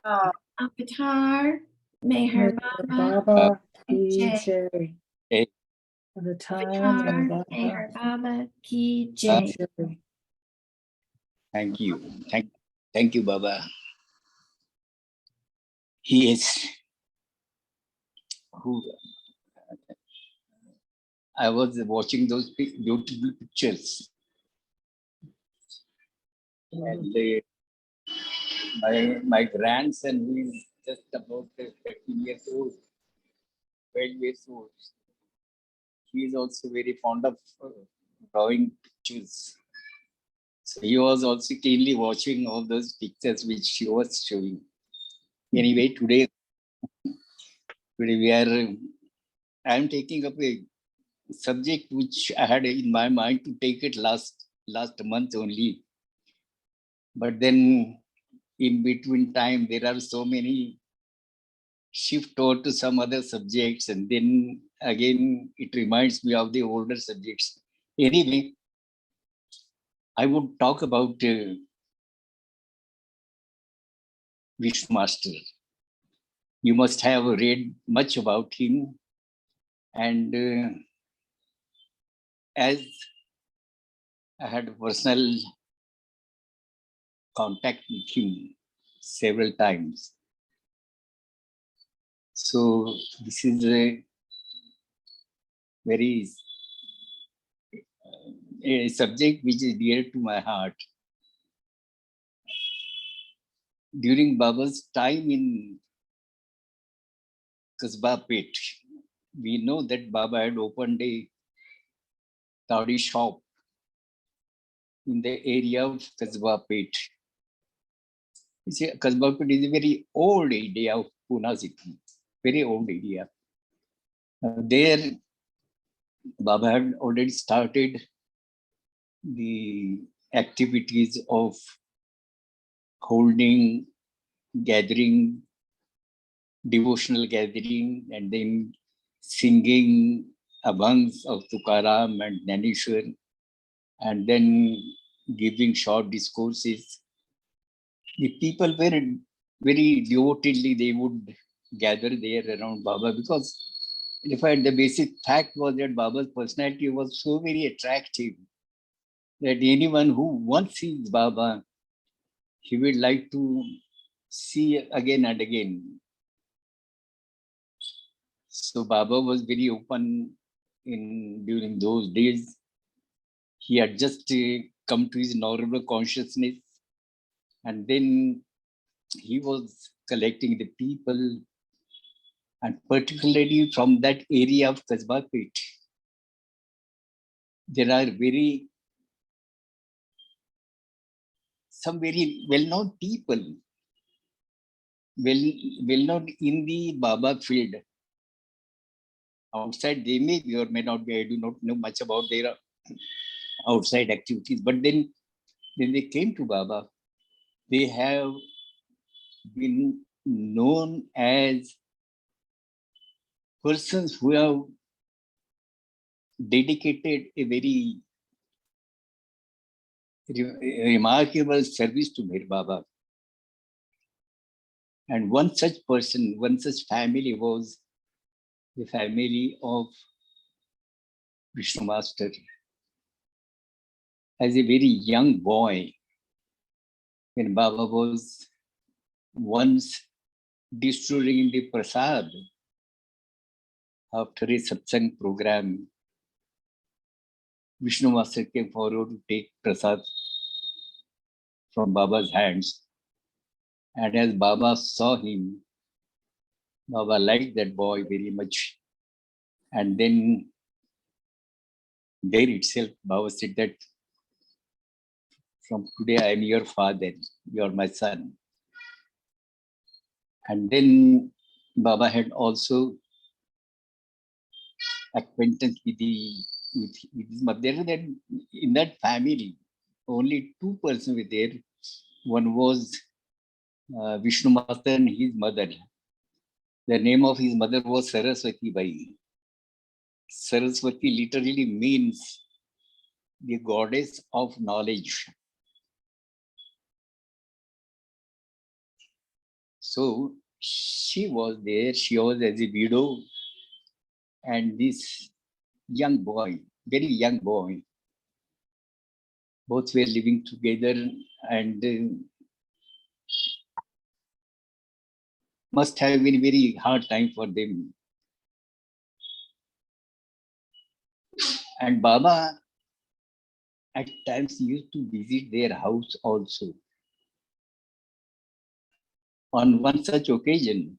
Avatar, Meher Baba, Baba Ki Ki Jai. Avatar Meher Baba Ki Jai. Jai. Thank you. Thank you, Baba. He is who I was watching those beautiful pictures. And my grandson, who is just about 13 years old, 12 years old, he is also very fond of drawing pictures. So he was also keenly watching all those pictures which she was showing. Anyway, today I am taking up a subject which I had in my mind to take it last month only. But then in between time, there are so many shift over to some other subjects, and then again it reminds me of the older subjects. Anyway, I would talk about Vishnu Master. You must have read much about him, and as I had personal contact with him several times. So this is a very a subject which is dear to my heart. During Baba's time in Kasba Pet, we know that Baba had opened a tawdi shop in the area of Kasba Pet. You see, Kasba Pet is a very old area of Pune city, very old area. There, Baba had already started the activities of holding, gathering, devotional gathering, and then singing abhangs of Tukaram and Nanishwar, and then giving short discourses. The people were very devotedly, they would gather there around Baba, because in fact the basic fact was that Baba's personality was so very attractive that anyone who once sees Baba, he would like to see again and again. So Baba was very open during those days. He had just come to his normal consciousness, and then he was collecting the people, and particularly from that area of Kasba Pet, there are some very well-known people, well-known in the Baba field. Outside, they may be or may not be. I do not know much about their outside activities. But then when they came to Baba, they have been known as persons who have dedicated a very remarkable service to Mir Baba. And one such person, one such family was the family of Vishnu Master. As a very young boy, when Baba was once distributing the prasad after a satsang program, Vishnu Master came forward to take prasad from Baba's hands. And as Baba saw him, Baba liked that boy very much. And then there itself, Baba said that from today I am your father, you are my son. And then Baba had also acquaintance with his mother. Then in that family, only two persons were there. One was Vishnu Master and his mother. The name of his mother was Saraswati Bai. Saraswati literally means the goddess of knowledge. So she was there. She was as a widow, and this young boy, very young boy, both were living together, and must have been very hard time for them. And Baba at times used to visit their house also. On one such occasion,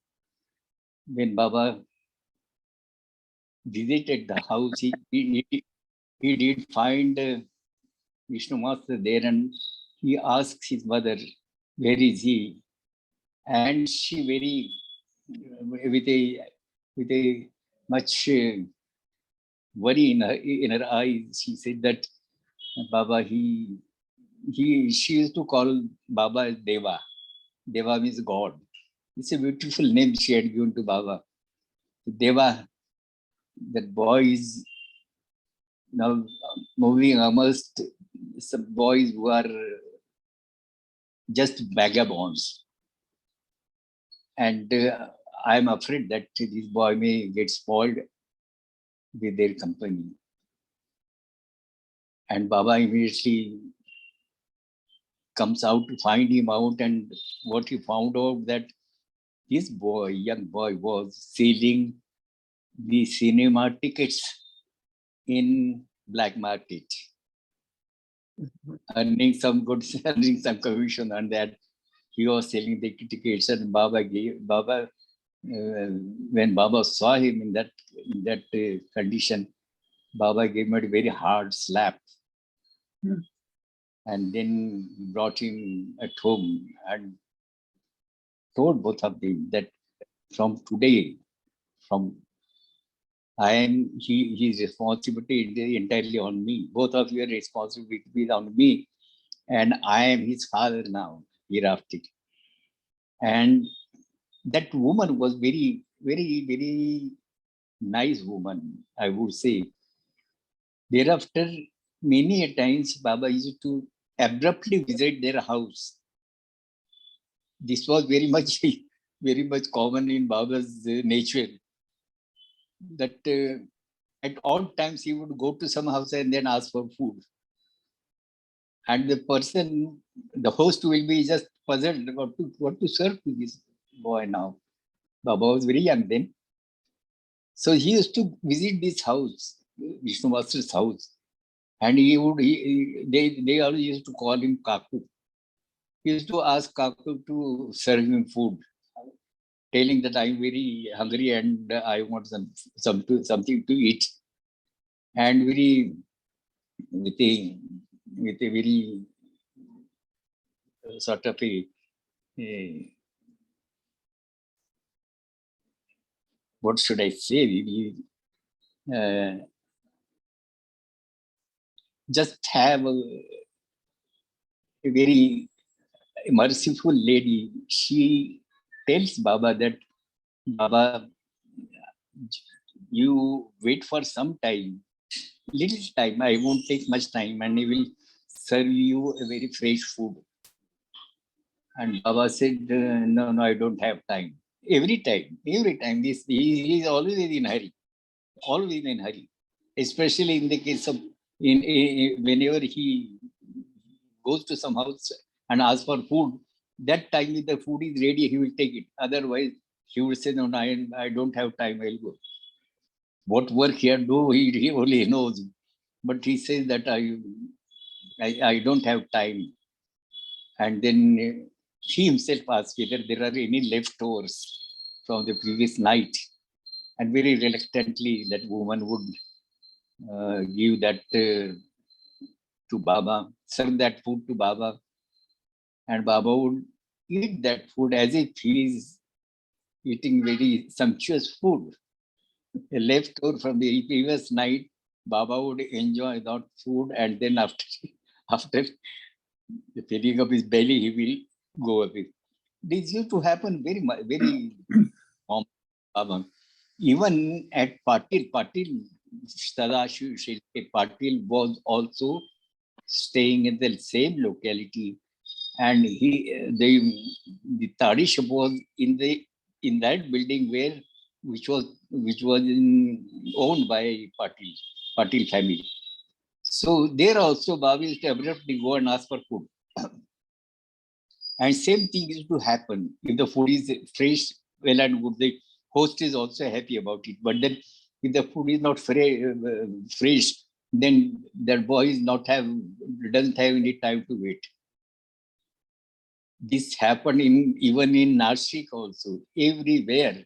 when Baba visited the house, he did find Vishnu Master there, and he asked his mother, "Where is he?" And she very with a much worry in her eyes, she said that Baba, she used to call Baba as Deva. Deva means God. It's a beautiful name she had given to Baba. Deva, that boy is now moving amongst some boys who are just vagabonds. And I'm afraid that this boy may get spoiled with their company. And Baba immediately comes out to find him out, and what he found out that this boy, young boy, was selling the cinema tickets in black market, earning some good, earning some commission on that. He was selling the tickets, and when Baba saw him in that condition, Baba gave him a very hard slap. And then brought him at home and told both of them that from today, his responsibility entirely on me. Both of your responsibility is on me, and I am his father now, hereafter. And that woman was very, very, very nice woman, I would say. Thereafter, many a times Baba used to abruptly visit their house. This was very much very much common in Baba's nature, that at all times he would go to some house and then ask for food. And the host will be just puzzled what to serve to this boy now. Baba was very young then. So he used to visit this house, Vishnu Master's house. And they always used to call him Kaku. He used to ask Kaku to serve him food, telling that I'm very hungry and I want something to eat. And with a very sort of what should I say? Just have a very merciful lady. She tells Baba that, Baba, you wait for some time, little time. I won't take much time, and I will serve you a very fresh food. And Baba said, no, I don't have time. Every time, he is always in hurry, always in hurry. Especially in the case of whenever he goes to some house and asks for food, that time if the food is ready, he will take it. Otherwise, he would say, no, I don't have time, I'll go. What work he had do, he only knows. But he says that I don't have time. And then he himself asks whether there are any leftovers from the previous night. And very reluctantly, that woman would give that to Baba, serve that food to Baba. And Baba would eat that food as if he is eating very sumptuous food. A leftover from the previous night, Baba would enjoy that food, and then after the filling of his belly, he will go away. This used to happen very common. Even at Patil, Sadashiv Shilke Patil was also staying in the same locality, and the Tadi shop was in that building which was owned by Patil family. So there also Baba used to abruptly go and ask for food. And same thing is to happen. If the food is fresh, well and good, the host is also happy about it. But then if the food is not fresh, then that boy doesn't have any time to wait. This happened even in Nashik also. Everywhere,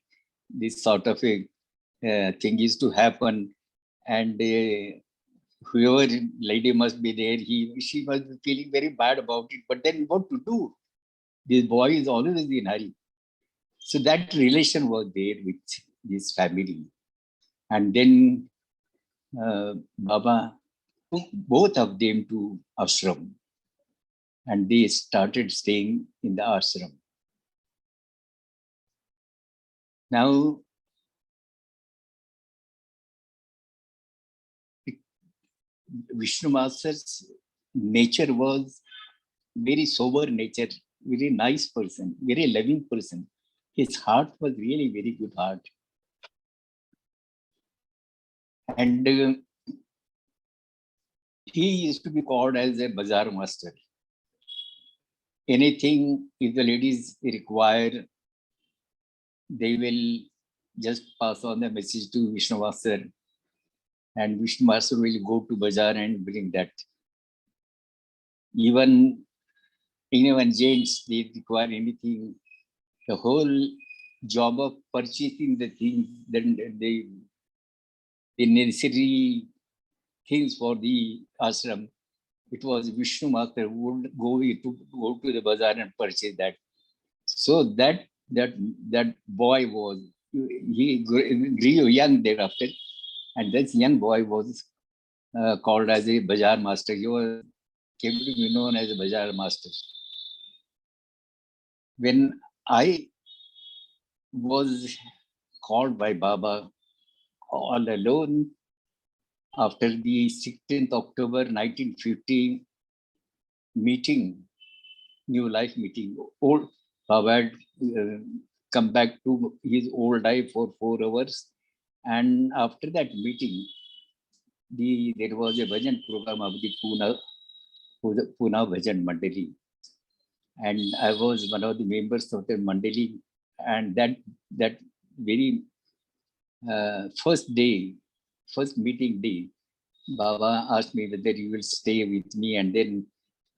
this sort of a thing is to happen. And whoever lady must be there, she must be feeling very bad about it. But then what to do? This boy is always in hurry. So that relation was there with this family. And then Baba took both of them to ashram. And they started staying in the ashram. Now, Vishnu Master's nature was very sober nature, very nice person, very loving person. His heart was really very good heart. And he used to be called as a bazaar master. Anything, if the ladies require, they will just pass on the message to Vishnu Master, and Vishnu Master will go to bazaar and bring that. Even gents, they require anything, the whole job of purchasing the things, then the necessary things for the ashram, it was Vishnu Master who would go to the bazaar and purchase that. So that boy he grew young thereafter, and this young boy was called as a bazaar master. He came to be known as a bazaar master. When I was called by Baba all alone after the 16th October 1950 meeting, New Life meeting, old Baba had come back to his old life for 4 hours. And after that meeting, there was a bhajan program of the Poona Bhajan Mandali. And I was one of the members of the Mandali. And that very first meeting day, Baba asked me whether you will stay with me. And then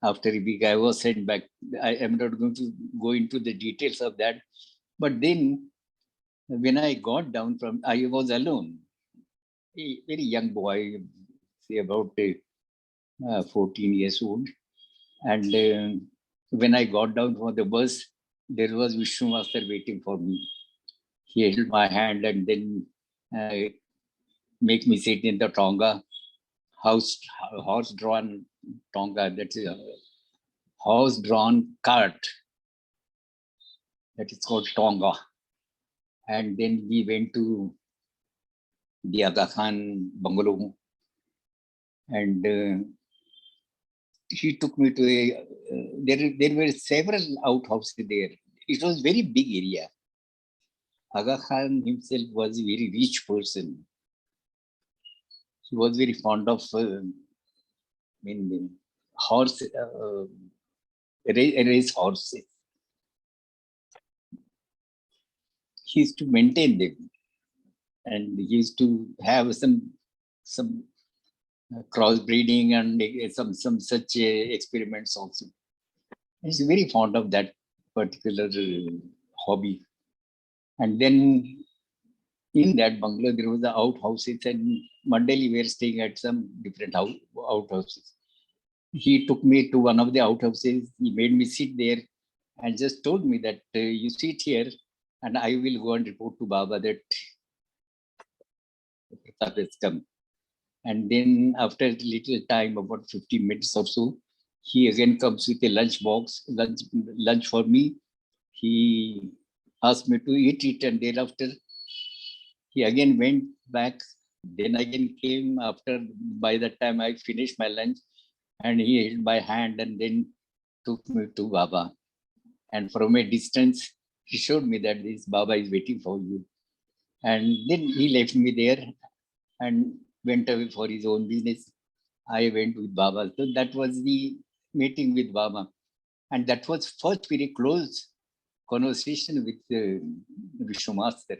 after a week, I was sent back. I am not going to go into the details of that. But then when I got down I was alone, a very young boy, say about 14 years old. And when I got down from the bus, there was Vishnu Master waiting for me. He held my hand and then make me sit in the tonga, horse-drawn tonga, that's a horse-drawn cart. That is called tonga. And then we went to the Aga Khan bungalow, and he took me to there were several outhouses there. It was very big area. Aga Khan himself was a very rich person. He was very fond of horse, race horses. He used to maintain them, and he used to have some crossbreeding and some such experiments also. He's very fond of that particular hobby. And then in that bungalow, there was the outhouses, and Mandali were staying at some different outhouses. He took me to one of the outhouses. He made me sit there and just told me that you sit here and I will go and report to Baba that Pratap has come. And then after a little time, about 15 minutes or so, he again comes with a lunch for me. He asked me to eat it, and thereafter he again went back. Then again came after, by that time I finished my lunch, and he held my hand and then took me to Baba. And from a distance, he showed me that this Baba is waiting for you. And then he left me there and went away for his own business. I went with Baba. So that was the meeting with Baba. And that was first very close conversation with Vishnu Master.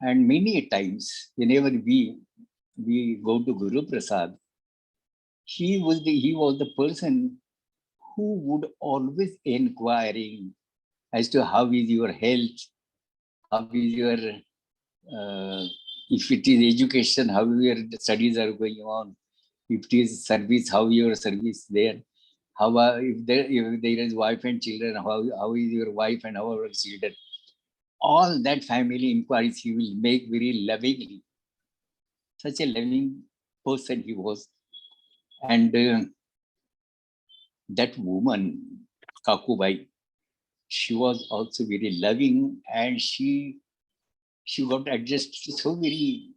And many times, whenever we go to Guruprasad, he was the person who would always inquiring as to how is your health, how is your if it is education, how your studies are going on, if it is service, how your service there, how if there is wife and children, how is your wife and how are your children. All that family inquiries he will make very lovingly. Such a loving person he was. And that woman, Kakubai, she was also very loving, and she got adjusted so very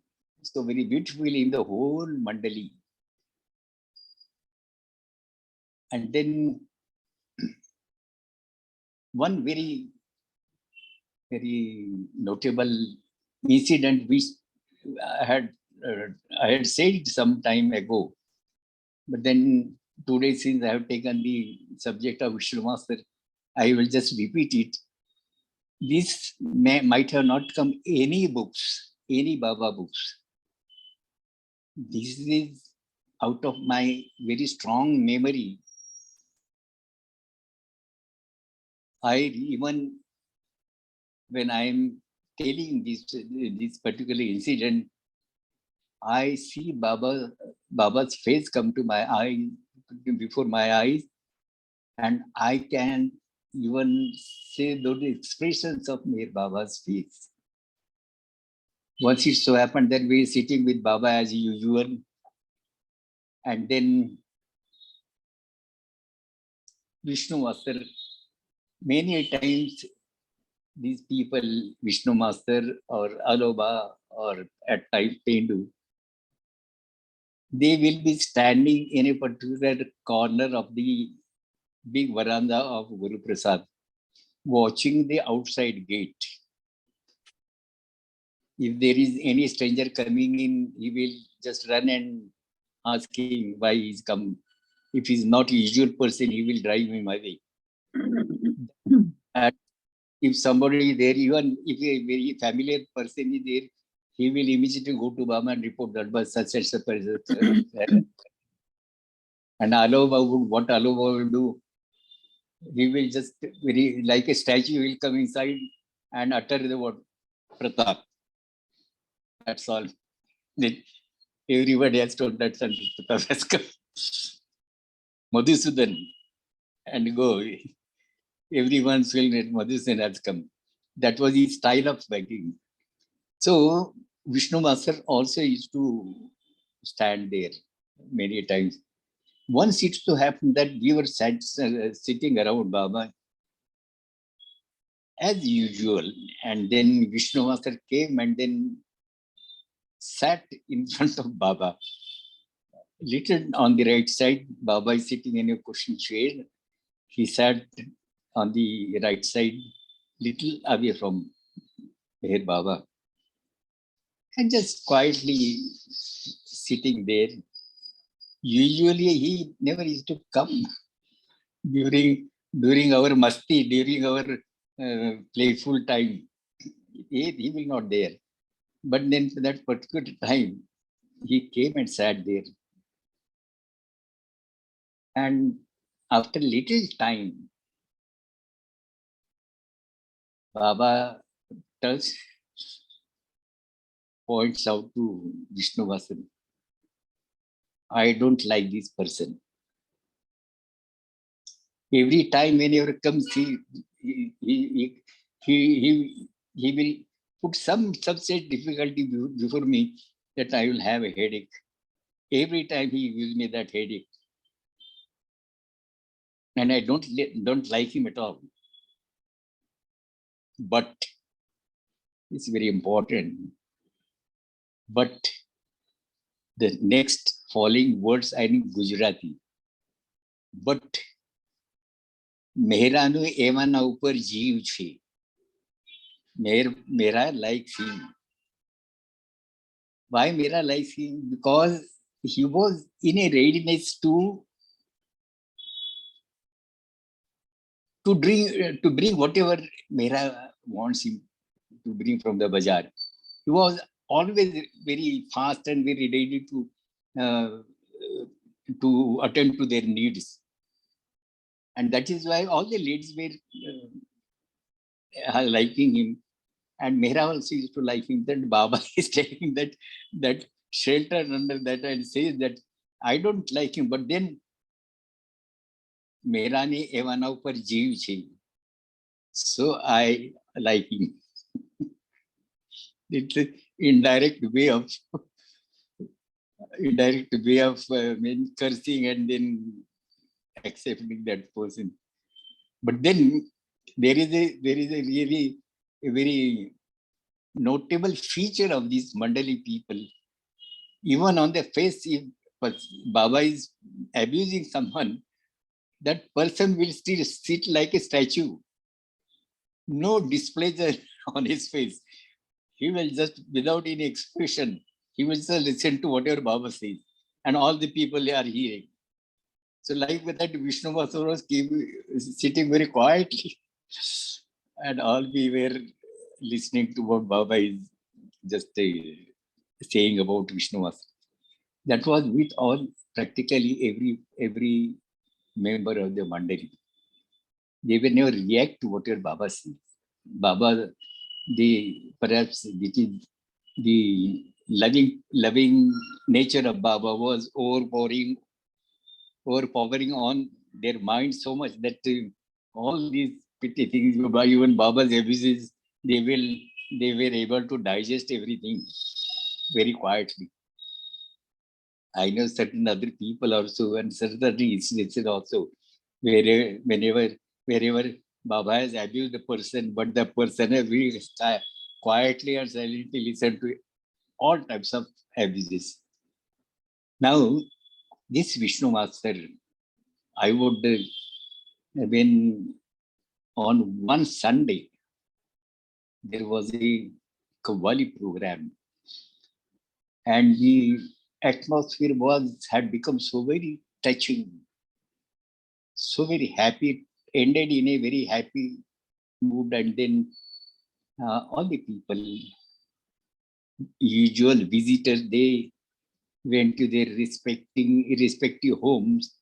beautifully in the whole Mandali. And then one very notable incident which I had said some time ago, but then today, since I have taken the subject of Vishnu Master, I will just repeat it. This might have not come any books, any Baba books. This is out of my very strong memory. Even when I am telling this particular incident, I see Baba's face come to my eye, before my eyes, and I can even say those expressions of Mir Baba's face. Once it so happened that we were sitting with Baba as usual, and then Vishnu Master, many times these people, Vishnu Master or Aloba or at times Pendu, they will be standing in a particular corner of the big veranda of Guruprasad, watching the outside gate. If there is any stranger coming in, he will just run and ask him why he's come. If he's not a usual person, he will drive him away. And if somebody is there, even if a very familiar person is there, he will immediately go to Baba and report that was such and such a person. And what Aloba will do, he will just very like a statue, will come inside and utter the word Pratap. That's all. Then everybody has told that son Pratap has come. Madhusudan and go. Everyone's feeling that Madhusudan has come. That was his style of speaking. So Vishnu Master also used to stand there many times. Once it to happen that we were sitting around Baba as usual, and then Vishnu Master came and then sat in front of Baba. Little on the right side, Baba is sitting in a cushion chair. He sat on the right side, little away from Ahir Baba, and just quietly sitting there. Usually, he never used to come during our masti, during our playful time. He will not there. But then that particular time, he came and sat there. And after little time, Baba points out to Vishnu Vasan, I don't like this person. Every time whenever comes, he will put some such difficulty before me that I will have a headache. Every time he gives me that headache. And I don't like him at all. But it's very important. But the next following words are in Gujarati. But મેરાનું એવાના ઉપર જીવ છે. Mera likes him. Why Mera likes him? Because he was in a readiness to bring whatever Mera wants him to bring from the bazaar. He was always very fast and very ready to attend to their needs. And that is why all the ladies were liking him. And Mehra also used to like him. That Baba is taking that shelter under that and says that I don't like him, but then Mehra ne evana upar jeev chhe, so I like him. It's an indirect way of cursing and then accepting that person. But then there is a really a very notable feature of these Mandali people. Even on their face, if Baba is abusing someone, that person will still sit like a statue. No displeasure on his face. He will just, without any expression, he will just listen to whatever Baba says. And all the people are hearing. So like with that, Vishnu Vasura was sitting very quietly. And all we were listening to what Baba is just saying about Vishnu Vasura. That was with all, practically every member of the Mandali. They will never react to whatever Baba says. Baba, perhaps which is the loving nature of Baba was overpowering on their mind so much that all these petty things, even Baba's abuses, they were able to digest everything very quietly. I know certain other people also and certain instances also wherever Baba has abused the person, but the person has really quietly and silently listened to all types of abuses. Now, this Vishnu Master, I would, when on one Sunday, there was a Qawwali program, and the atmosphere had become so very touching, so very happy, ended in a very happy mood, and then all the people, usual visitors, they went to their respective homes,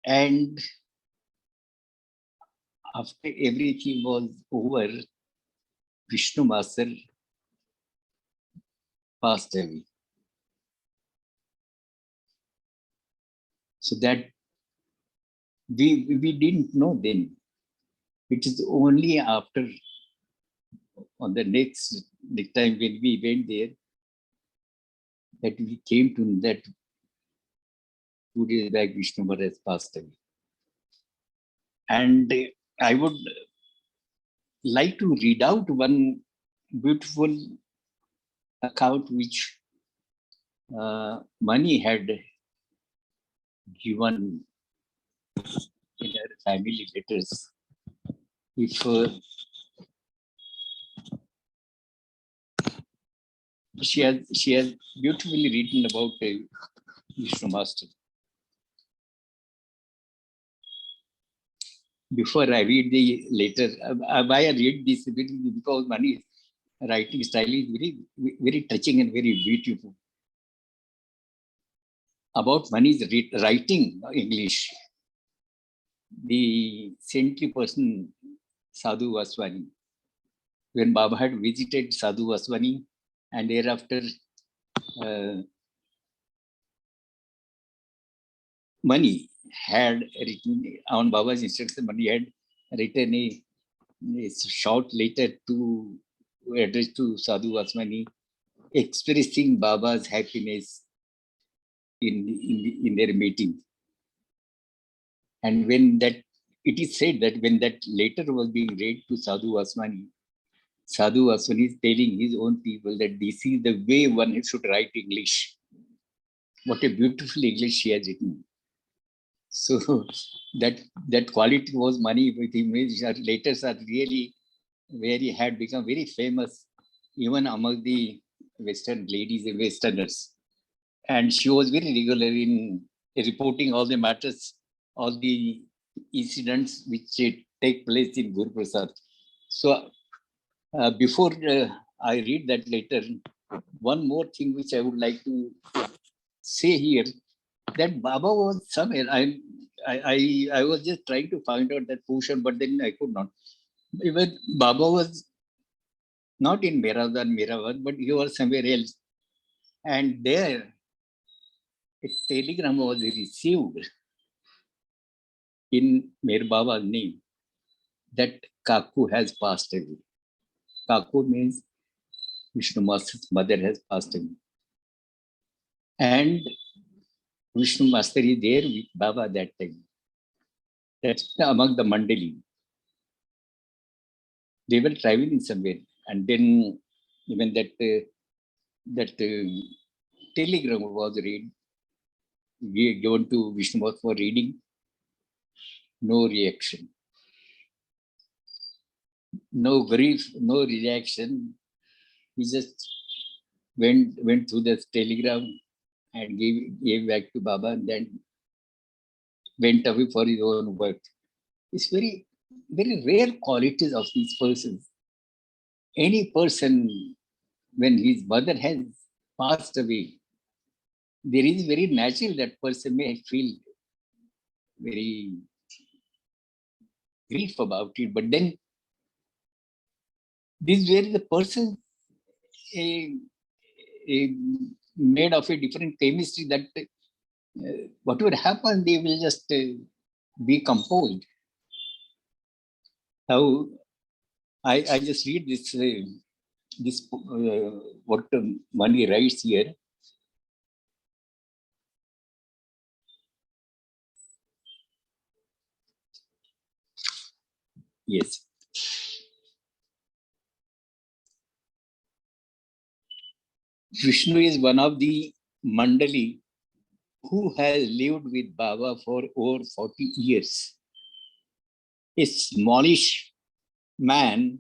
and after everything was over, Vishnu Master passed away. So that we didn't know then. It is only after, on the next time when we went there, that we came to know that 2 days back Vishnu Maharaj has passed away. And I would like to read out one beautiful account which Mani had given in her family letters. If she has beautifully written about Vishnu Master. Before I read the letter, why I read this, because Mani's writing style is very touching and very beautiful. About Mani's writing English, the saintly person Sadhu Vaswani, when Baba had visited Sadhu Vaswani, and thereafter Mani had written, on Baba's instruction, Mani had written a short letter to address to Sadhu Vaswani, expressing Baba's happiness in their meeting. And when that, it is said that when that letter was being read to Sadhu Vaswani is telling his own people that this is the way one should write English. What a beautiful English she has written. So that quality was money with image. Her letters are really had become very famous even among the Western ladies and Westerners. And she was very regular in reporting all the matters, all the incidents which take place in Guruprasad. So before I read that letter, one more thing which I would like to say here, that Baba was somewhere. I was just trying to find out that portion, but then I could not. Even Baba was not in Meravan, but he was somewhere else. And there, a telegram was received in Mer Baba's name that Kaku has passed away. Kaku means Vishnu Master's mother has passed away. And Vishnu Master is there with Baba that time. That's among the Mandali. They were traveling somewhere. And then even that telegram was given to Vishnu Master for reading. No reaction. No grief, no reaction. He just went through the telegram and gave back to Baba and then went away for his own work. It's very, very rare qualities of these persons. Any person, when his mother has passed away, there is very natural that person may feel very grief about it. But then this where the person made of a different chemistry that whatever happens, they will just be composed. Now, I just read this what Mani writes here. Yes. Vishnu is one of the Mandali who has lived with Baba for over 40 years. A smallish man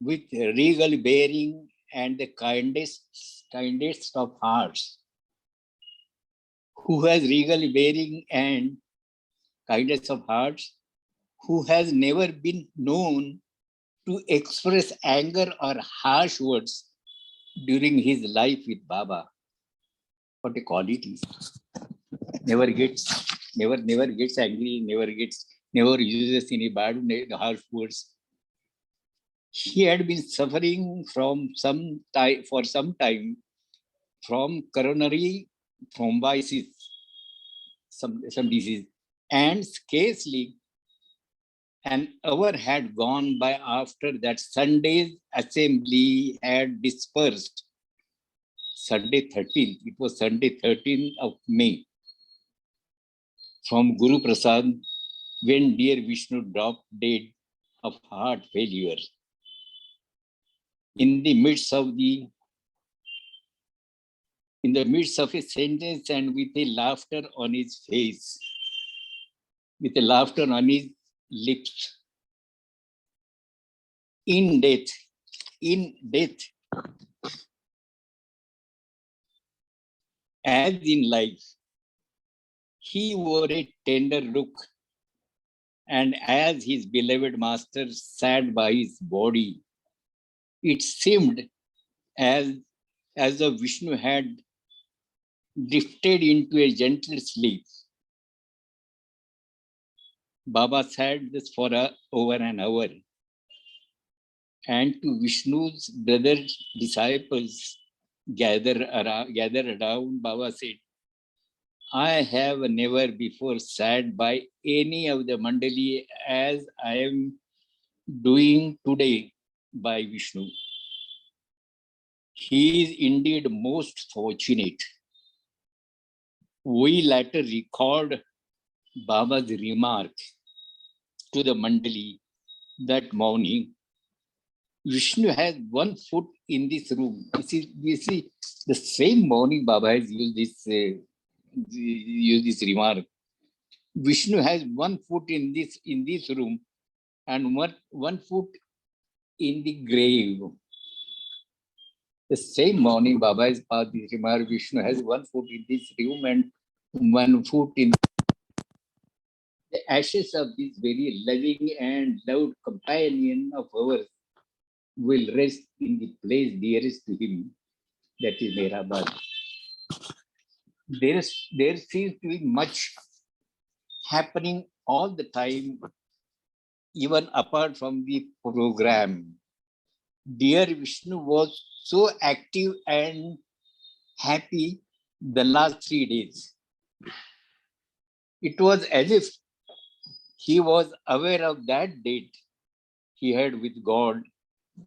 with regal bearing and the kindest of hearts, who has regal bearing and kindness of hearts, who has never been known to express anger or harsh words during his life with Baba. What a quality. Never gets angry, never uses any bad, harsh words. He had been suffering for some time from coronary thrombosis, some disease, and scarcely an hour had gone by after that Sunday's assembly had dispersed. Sunday 13th, it was Sunday 13th of May. From Guruprasad, when dear Vishnu dropped dead of heart failure. In the midst of a sentence and with a laughter on his face, with a laughter on his lips, in death, as in life, he wore a tender look, and as his beloved master sat by his body, it seemed as though Vishnu had drifted into a gentle sleep. Baba sat this for over an hour, and to Vishnu's brother disciples gathered around, Baba said, I have never before sat by any of the Mandali as I am doing today by Vishnu. He is indeed most fortunate. We later record Baba's remark to the Mandali that morning. Vishnu has one foot in this room. You see the same morning Baba has used this remark. Vishnu has one foot in this room and one foot in the grave. The same morning, Baba is passed this remark, Vishnu has one foot in this room and one foot in the ashes of this very loving and loved companion of ours will rest in the place dearest to him, that is Mahabad. There seems to be much happening all the time, even apart from the program. Dear Vishnu was so active and happy the last 3 days. It was as if he was aware of that date he had with God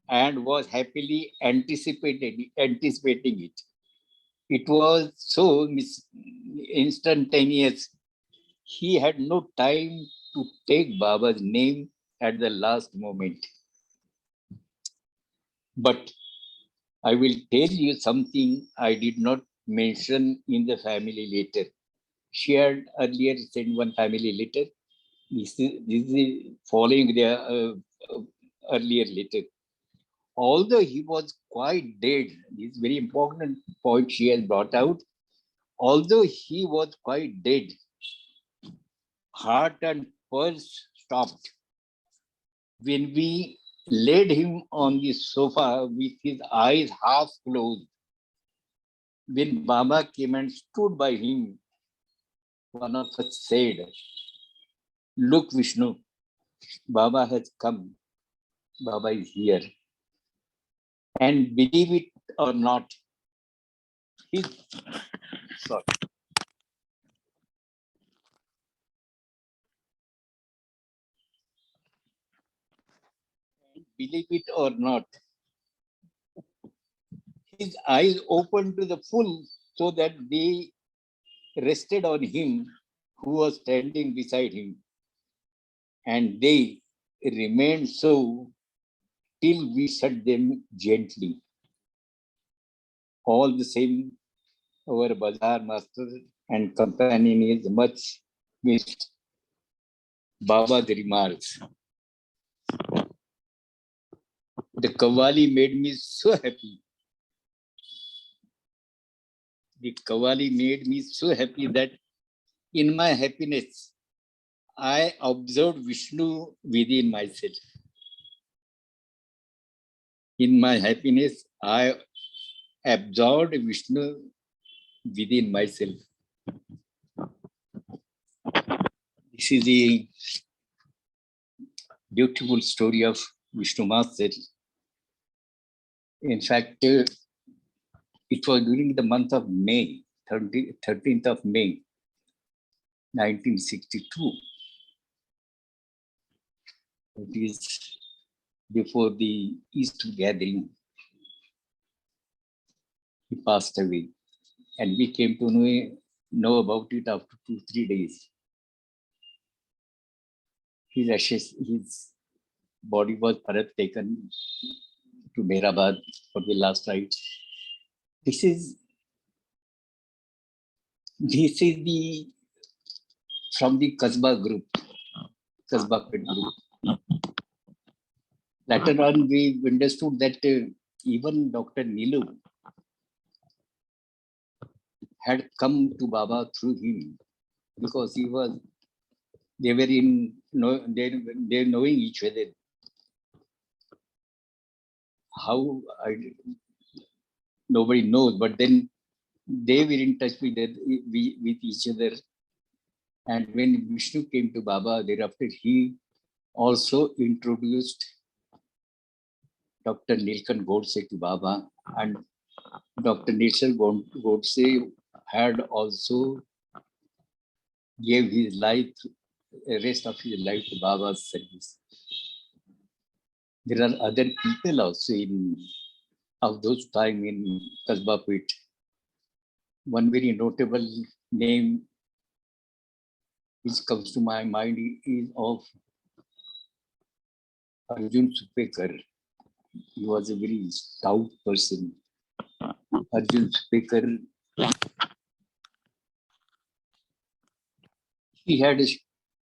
and was happily anticipating it. It was so instantaneous. He had no time to take Baba's name at the last moment. But I will tell you something I did not mention in the family letter. She had earlier sent one family letter. This is following their earlier letter. Although he was quite dead, this is very important point she has brought out. Although he was quite dead, heart and pulse stopped. When we laid him on the sofa with his eyes half closed, when Baba came and stood by him, one of us said, "Look, Vishnu, Baba has come. Baba is here." And believe it or not, his, sorry, believe it or not, his eyes opened to the full so that they rested on him who was standing beside him. And they remained so till we shut them gently. All the same, our bazaar master and companion is much missed. Baba's remarks. The Qawwali made me so happy. The Qawwali made me so happy that in my happiness, I observed Vishnu within myself. In my happiness, I absorbed Vishnu within myself. This is the beautiful story of Vishnu Master. In fact, it was during the month of May, 13th of May, 1962. It is before the Easter gathering. He passed away. And we came to know about it after 2-3 days. His ashes, his body was taken to Mehrabad for the last rites. This is the from the Kasbah group, Kasbah Pit group. Later on, we understood that even Dr. Nilu had come to Baba through him because they were they're knowing each other. How nobody knows, but then they were in touch with each other. And when Vishnu came to Baba, thereafter he also introduced Dr. Nilkan Godse to Baba, and Dr. Nilkan Godse had also gave his life, the rest of his life to Baba's service. There are other people also of those time in Kasbah Pit. One very notable name which comes to my mind is of Arjun Supekar. He was a very stout person. Arjun Supekar He had a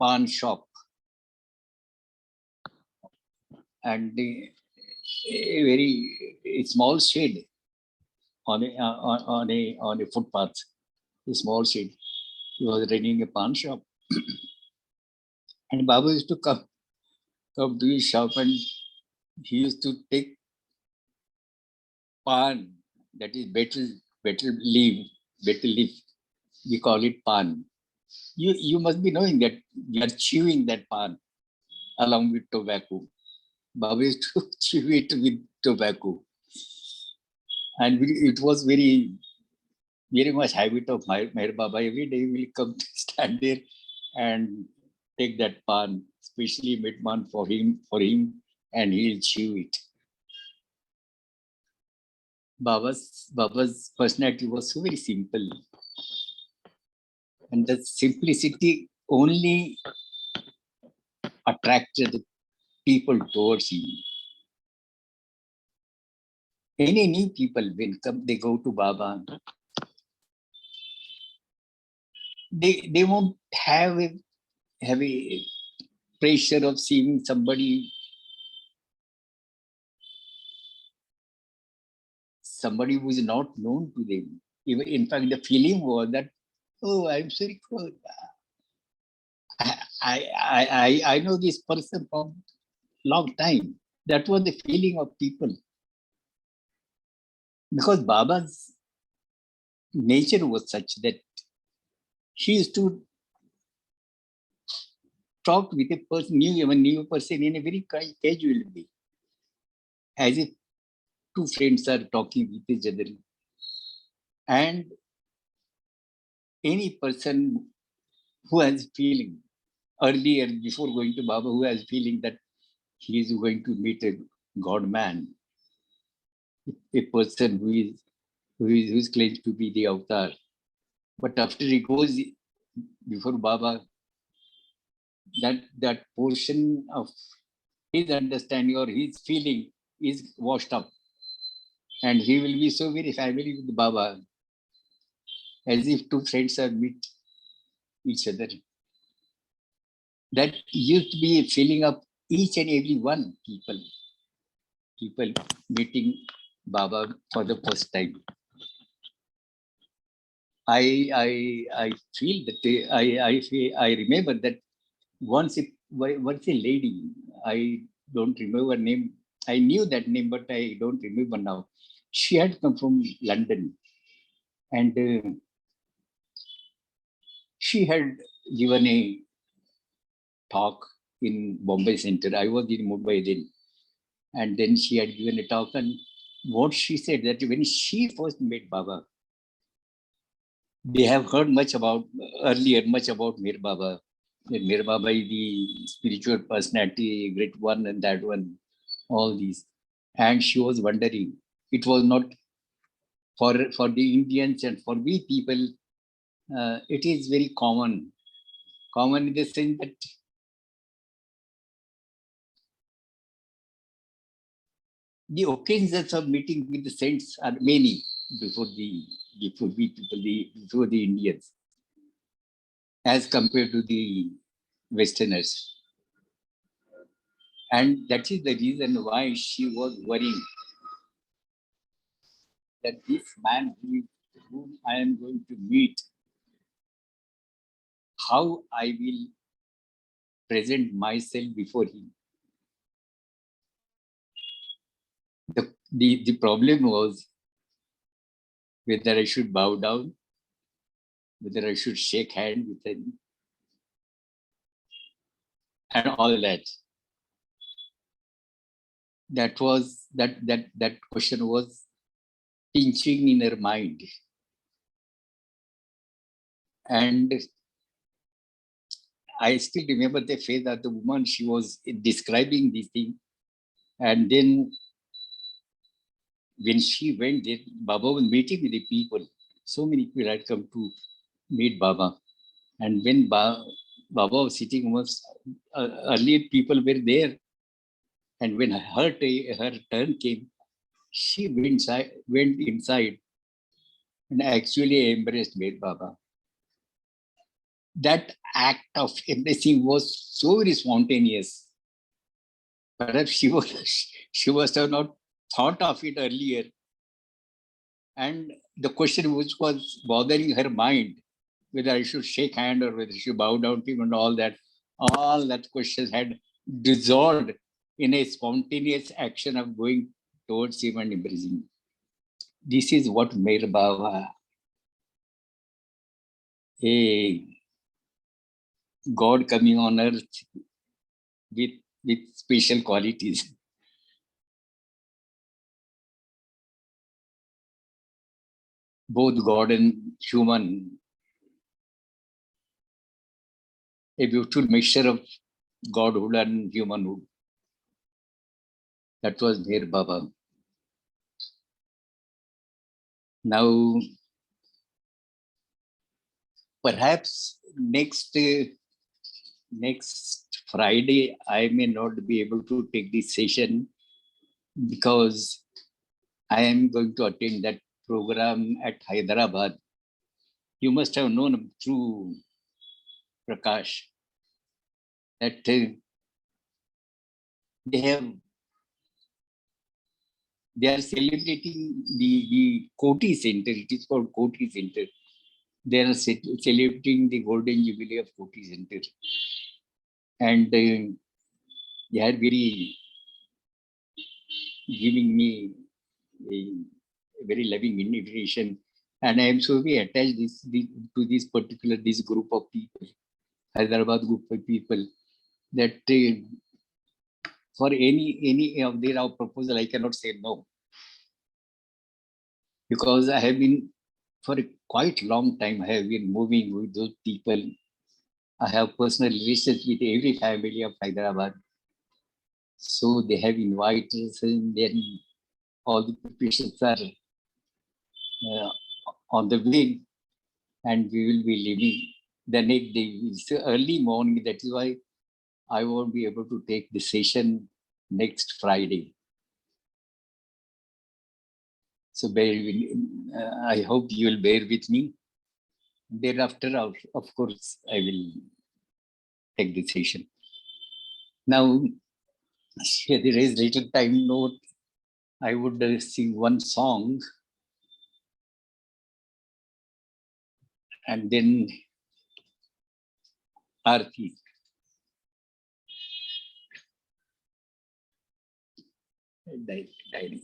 pawn shop and a very small shed on a footpath, a small shed. He was running a pawn shop, and Baba used to come to his shop, and he used to take pan, that is betel leaf. We call it pan. You must be knowing that we are chewing that pan along with tobacco. Baba used to chew it with tobacco, and it was very much habit of Meher Baba. Every day he will come to stand there and take that pan, especially made pan for him, and he'll chew it. Baba's personality was so very simple, and the simplicity only attracted people towards him. Any new people will come, they go to Baba. They won't have a pressure of seeing somebody who is not known to them. Even in fact, the feeling was that, oh, I'm sorry, I know this person from long time. That was the feeling of people. Because Baba's nature was such that he used to talk with a person, new person in a very casual way, as if two friends are talking with each other. And any person who has feeling earlier, before going to Baba, who has feeling that he is going to meet a God man, a person who is claimed to be the avatar. But after he goes before Baba, that portion of his understanding or his feeling is washed up. And he will be so very familiar with Baba, as if two friends have met each other. That used to be a feeling of each and every one people meeting Baba for the first time. I feel that I remember that once a lady, I don't remember her name. I knew that name, but I don't remember now. She had come from London, and she had given a talk in Bombay Center. I was in Mumbai then, and then she had given a talk, and what she said that when she first met Baba, they have heard much about Mir Baba. That Mir Baba is the spiritual personality, great one, and that one, all these. And she was wondering, it was not for the Indians and for we people, it is very common. Common in the sense that the occasions of meeting with the saints are many before the Indians, as compared to the Westerners. And that is the reason why she was worrying that this man whom I am going to meet, how I will present myself before him. The problem was whether I should bow down, whether I should shake hand with him, and all that. That question was pinching in her mind. And I still remember the face of the woman. She was describing this thing. And then when she went there, Baba was meeting with the people. So many people had come to meet Baba. And when Baba was sitting, earlier people were there. And when her turn came, she went inside and actually embraced Mir Baba. that act of embracing was so very spontaneous. Perhaps she must have not thought of it earlier. And the question which was bothering her mind, whether I should shake hand or whether I should bow down to him and all that questions had dissolved in a spontaneous action of going towards him and embracing him. This is what Meher Baba, a God coming on earth with special qualities. Both God and human, a beautiful mixture of godhood and humanhood. That was Meher Baba. Now, perhaps next Friday, I may not be able to take this session because I am going to attend that program at Hyderabad. You must have known through Prakash that they are celebrating the Koti Center. It is called Koti Center. They are celebrating the Golden Jubilee of Koti Center. And they are very giving me a very loving invitation. And I am so very attached to this group of people, Hyderabad group of people, that for any of their proposal, I cannot say no. Because I have been, for a quite long time, I have been moving with those people. I have personal relations with every family of Hyderabad. So they have invited us, and then all the preparations are on the way, and we will be leaving the next day. It's early morning. That is why I won't be able to take the session next Friday. So I hope you will bear with me. Thereafter, of course, I will take the session. Now, there is little time note. I would sing one song and then Aarti. Diary.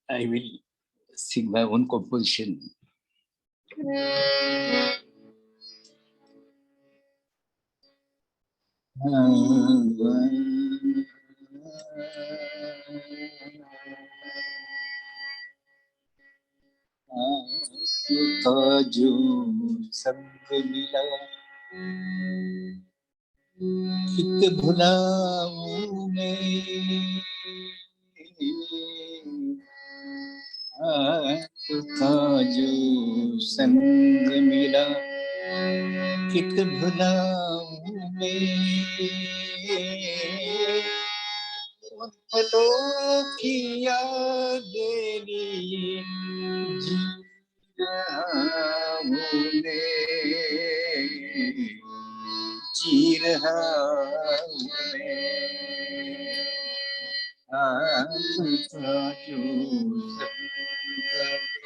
I will sing my own composition. जो संग मिला कित भुलाऊं मैं आपका जो संग मिला कित भुलाऊं मैं पलों की याद लिए जी रहा हूँ मैं जी रहा हूँ मैं आपका जो संग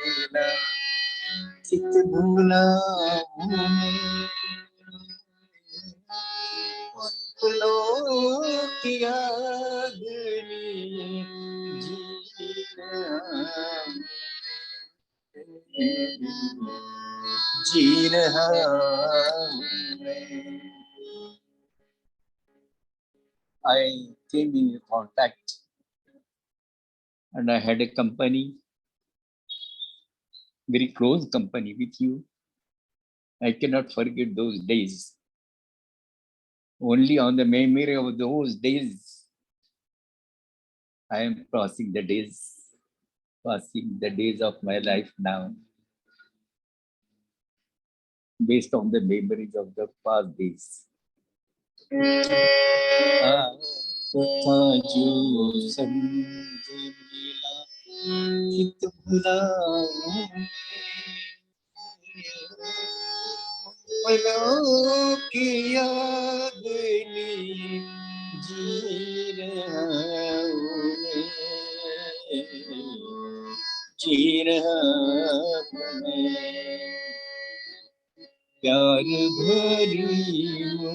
मिला कित भुलाऊं मैं फूलों की याद लिए जी जी रहा मैं. I came in contact and I had a company, very close company with you. I cannot forget those days. Only on the memory of those days, I am passing the days of my life now, based on the memories of the past days. आपका जो संग मिला, चित भुलाऊं पलों की याद में जी रहा हूं मैं, जी रहा हूं मैं. प्यार भरी वो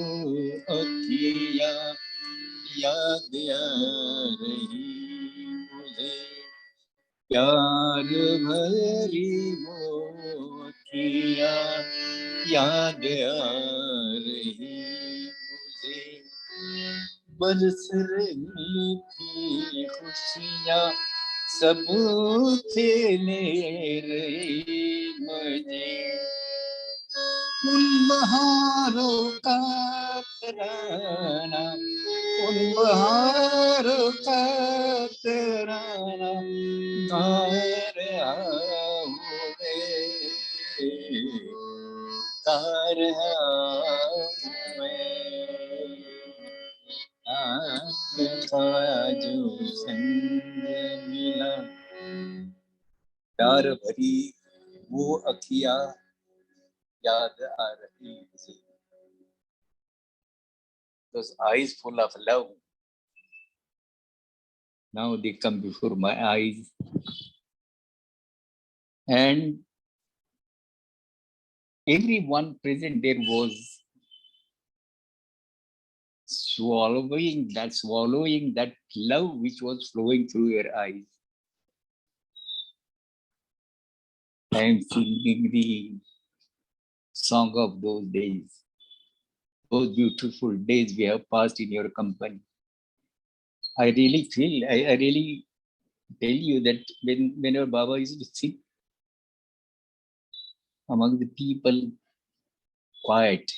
अखियाँ याद आ रही मुझे, प्यार भरी वो अखियाँ याद आ रही मुझे. बरस रही थी खुशियाँ सब खेले रही मुझे. उन बहारों का तराना, उन बहारों का तराना गा रहा हूँ मैं, गा रहा हूँ मैं. आपका जो संग मिला, प्यार भरी वो अखियाँ याद आ रही मुझे. Those eyes full of love, now they come before my eyes, and everyone present there was swallowing that love which was flowing through your eyes. I am singing the song of those days, those beautiful days we have passed in your company. I really feel, I really tell you that whenever Baba used to sit among the people, quiet,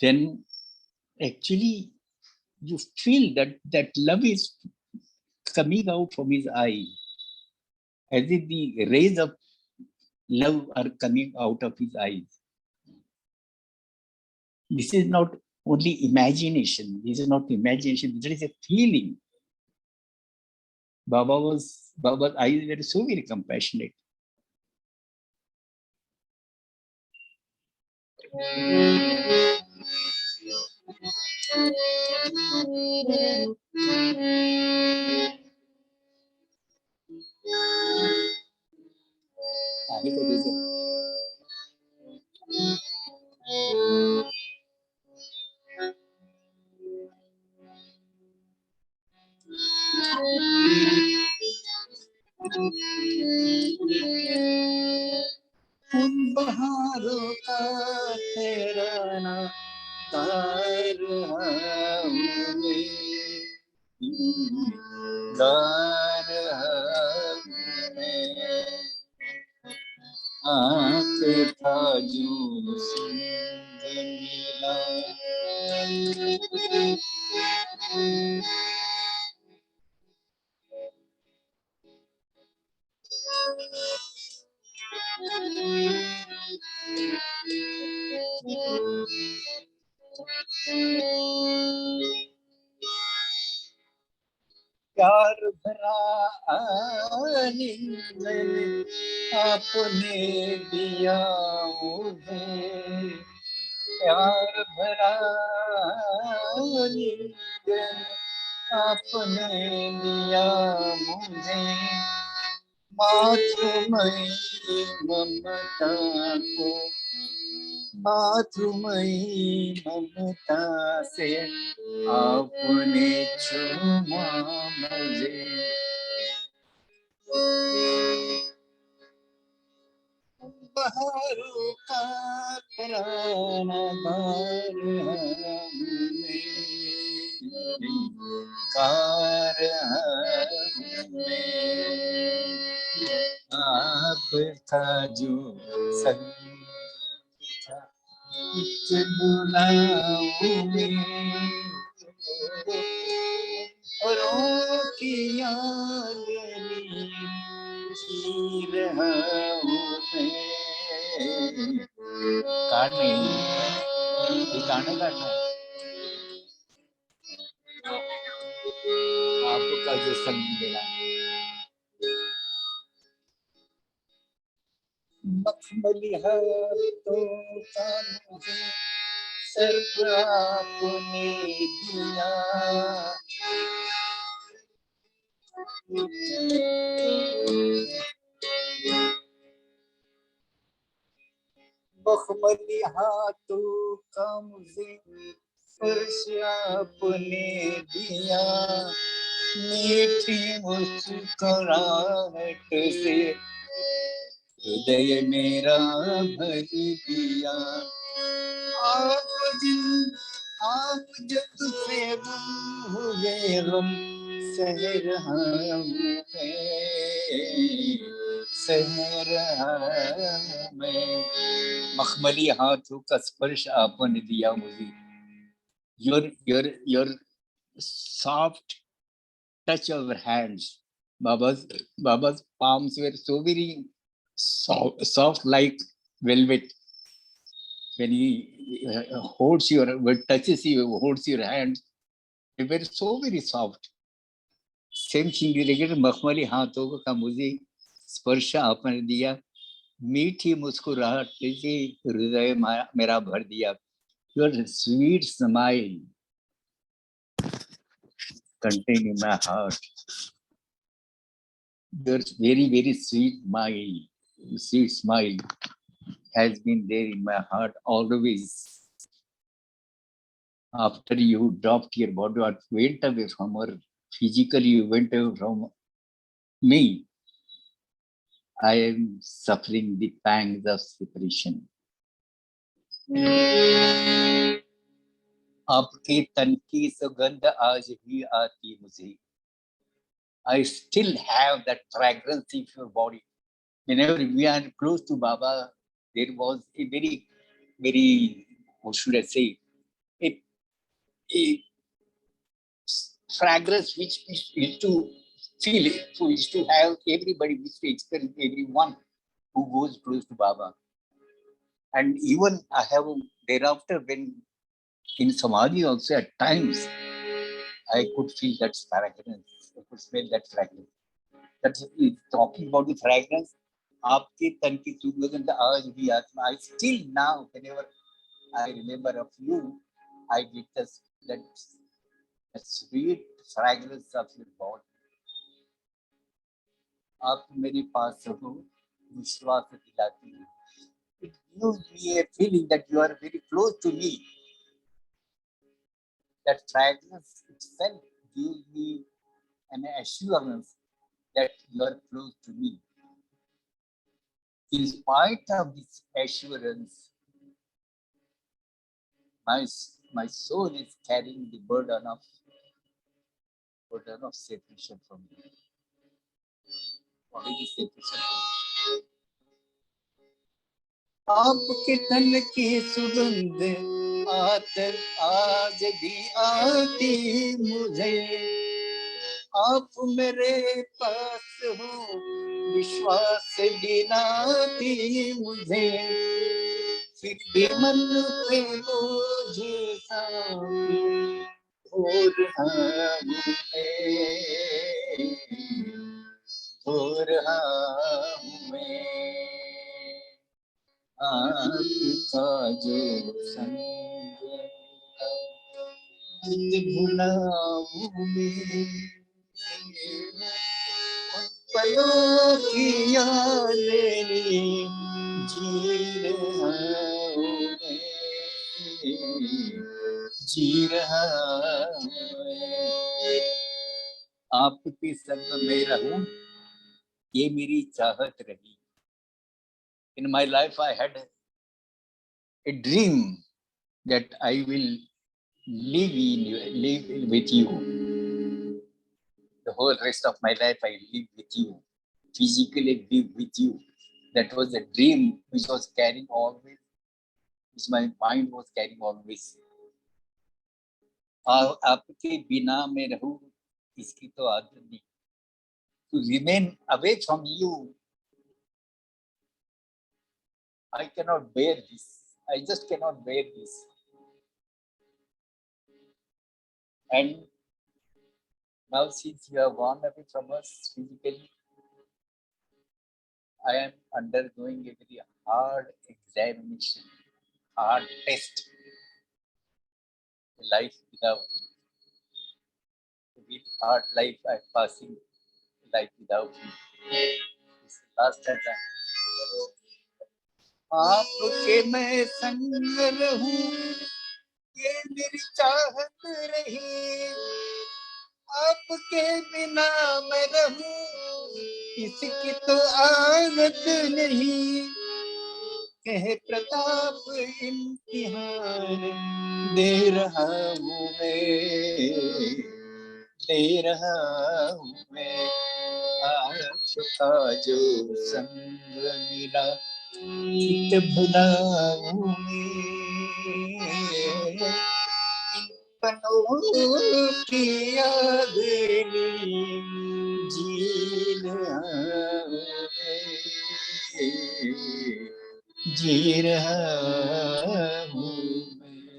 then actually you feel that love is coming out from his eye, as if the rays of love are coming out of his eyes. This is not only imagination. This is not imagination. There is a feeling. Baba's eyes were so very compassionate. उन बहारों का तेराना गा रहा हूँ मैं, गा रहा हूँ मैं. आपका जो संग मिला, प्यार भरा आलिंगन आपने दिया मुझे, प्यार भरा आलिंगन आपने दिया मुझे. मातृमयी ममता को, मातृमयी ममता से आपने चूमा मुझे. बहारों का तराना गार हमने, गार हमने। आपका जो संग था इस बुलाओ में, औरों की याद जी रहा हूँ मैं। काट नहीं, ये गाना काटना है। आपका जो संग मिला, मखमली हाथों का मुझे सिर्फ आपने दिया, मखमली हाथों का मुझे स्पर्श आपने दिया, मीठी मुस्कुराहट से हृदय मेरा भर दिया। आप जब से गुम हुए गम सह रहा हूँ मैं, सह रहा मैं। मखमली हाथों का स्पर्श आपने दिया मुझे, your soft touch of your hands. Baba's palms were so very soft like velvet. When he holds your, touches you, holds your hands, they were so very soft. Same thing related मखमली हाथों का मुझे स्पर्श आपने दिया, मीठी मुस्कुराहट से हृदय मेरा भर दिया। Your sweet smile contained in my heart. Your very, very sweet smile has been there in my heart always. After you dropped your body or went away from her, physically you went away from me, I am suffering the pangs of separation. आपके तन की सुगंध आज भी आती मुझे. I still have that fragrance of your body. Whenever we are close to Baba, there was a very, very, what should I say, a fragrance which we used to feel, we used to have everybody, we used to experience everyone who goes close to Baba. And even I have thereafter, when in Samadhi also at times, I could feel that fragrance, I could smell that fragrance. That's talking about the fragrance. आपके तन की सुगंध आज भी आत्मा. I still now, whenever I remember of you, I get that sweet fragrance of your body. आप मेरे पास हो, विश्वास दिलाती है. It gives me a feeling that you are very close to me. That fragrance itself gives me an assurance that you are close to me. In spite of this assurance, my soul is carrying the burden of separation from you. What is the separation? आपके तन की सुगंध आज भी आती मुझे, आप मेरे पास हो, विश्वास दिलाती मुझे, फिर भी मन पे मुझे हो रहा हूँ मैं, आपका जो संग भुलाऊं मैं, पलों की यादें जी रहा हूँ मैं, जी रहा मैं. आपके संग में रहूं, ये मेरी चाहत रही. In my life, I had a dream that I will live with you. The whole rest of my life, I live with you. Physically live with you. That was a dream which was carrying always, which my mind was carrying always. आपके बिना मैं रहूं, इसकी तो आदत नहीं. To remain away from you, I cannot bear this. I just cannot bear this. And now, since you have gone away from us physically, I am undergoing a very hard examination, hard test. Life without you. A very hard life I'm passing, life without you. This is the last stanza. आपके मैं संग रहूं, ये मेरी चाहत रही. आपके बिना मैं रहूं, इसकी तो आदत नहीं. कहे प्रताप इम्तिहान दे रहा हूँ मैं, दे रहा हूँ मैं. आपका जो संग मिला, चित भुलाऊं मैं. पनों की याद में जी रहा हूँ, जी रहा हूँ मैं.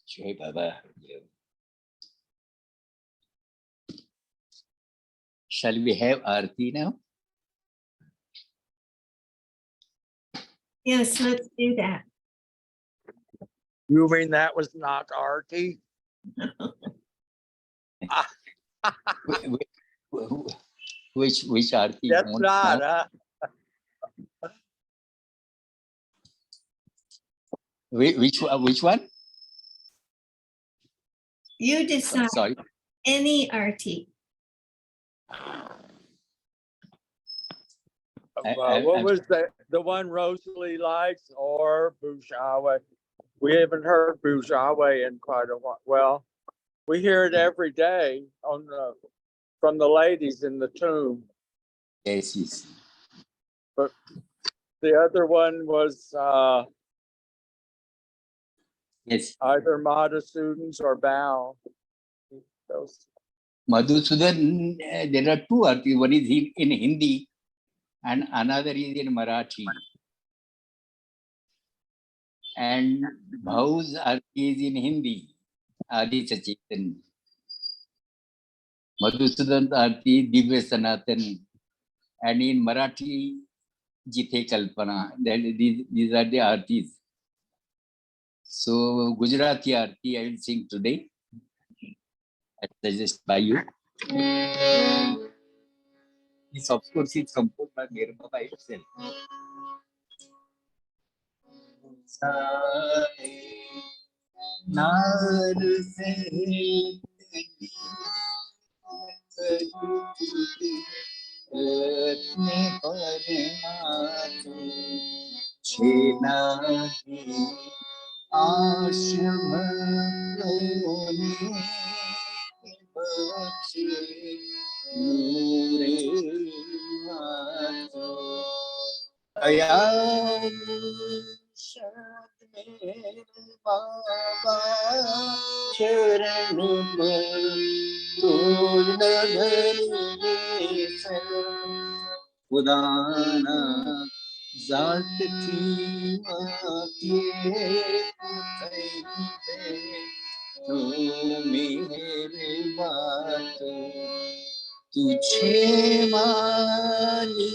जय बाबा. Shall we have Aarti now? Yes, let's do that. You mean that was not Artie? Which Aarti? That's not. Which one? You decide. Sorry. Any RT. What was the one Rosalie likes, or Bouchawe? We haven't heard Bouchawe in quite a while. Well, we hear it every day on from the ladies in the tomb. Yes, yes. But the other one was Yes. either Madhusudans or Bao. Those. Madhusudan, there are two Aarti. One is in Hindi and another is in Marathi. And Bhau's Aarti is in Hindi, Adi Sachetan. Madhusudan Aarti, Divya Sanatan. And in Marathi, Jithe Kalpana. These are the Aartis. So Gujarati Aarti I will sing today. I suggest by you. This of course is composed by Ahir Baba himself. बाबा शरण खुदाना जात थी तो मेरे बात तुझे मानी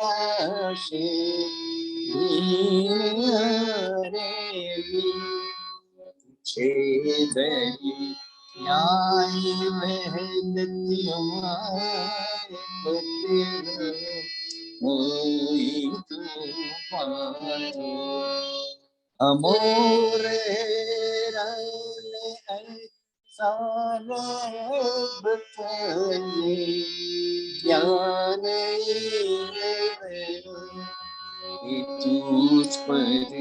आशे छे बरी न्याय मेहनती मोई तूफान अमोरे राले सारब तले ज्ञान तुझ पर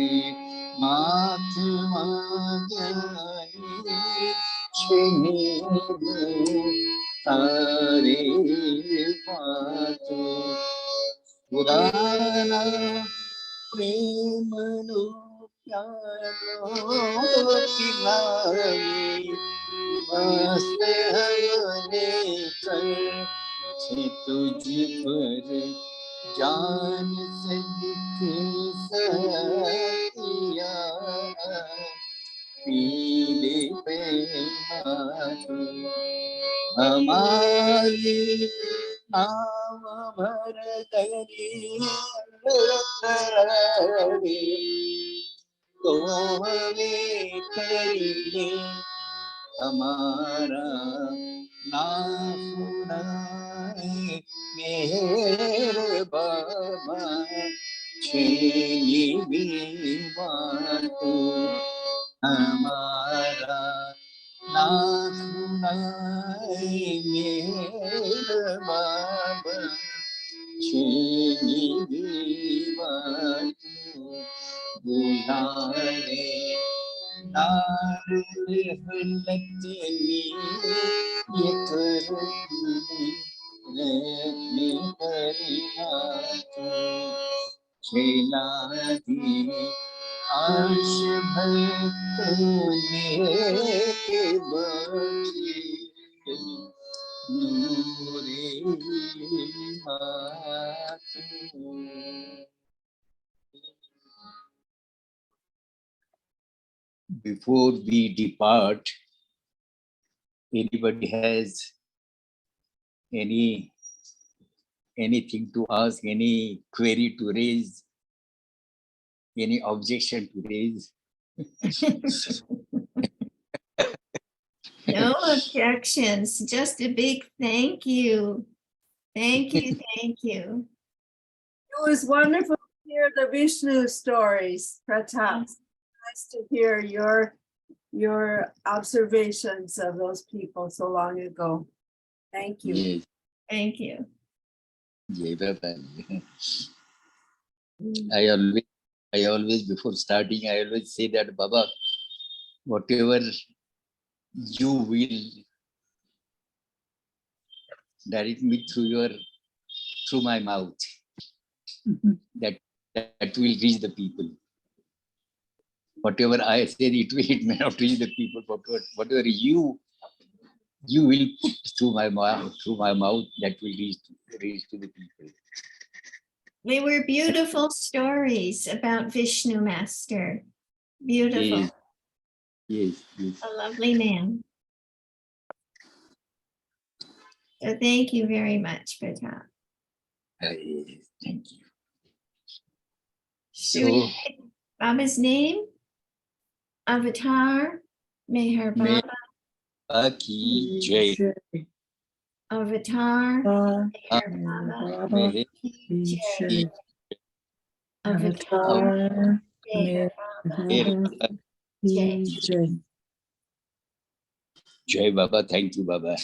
माथ मांगनी तारे पातो पुराना प्रेम नो प्यारो किनारे मस्त हमने कर तुझ पर जान सदके सतिया पीले पैमाने हमारे नाम भर करी तो हमें करिए हमारा नाम सुनाए मेरे बाबा छेली बात हमारा नाम सुनाए मेरे बाबा छेली बात बुलाने नार हलकनी ये करूँगी रखने परिणाम छेला दी आश भरने के बच्चे नूरे मातू Before we depart, anybody has anything to ask, any query to raise, any objection to raise? No objections, just a big thank you. Thank you, thank you. It was wonderful to hear the Vishnu stories, Pratap. Nice to hear your observations of those people so long ago. Thank you. Yes, Thank you. Jai Baba. I always before starting, I always say that Baba, whatever you will direct me through my mouth, that will reach the people. Whatever I say, it may not reach the people, but whatever you will put through my mouth, that will reach to the people. They were beautiful stories about Vishnu Master. Beautiful. Yes. A lovely man. So thank you very much, Pratap. Yes, thank you. Should we take Baba's name? Avatar, Meher May- Baba. Aki Jai. Avatar, Meher Baba. Meher Jai. Avatar, Meher Baba. Jai. Jai Baba. Thank you, Baba.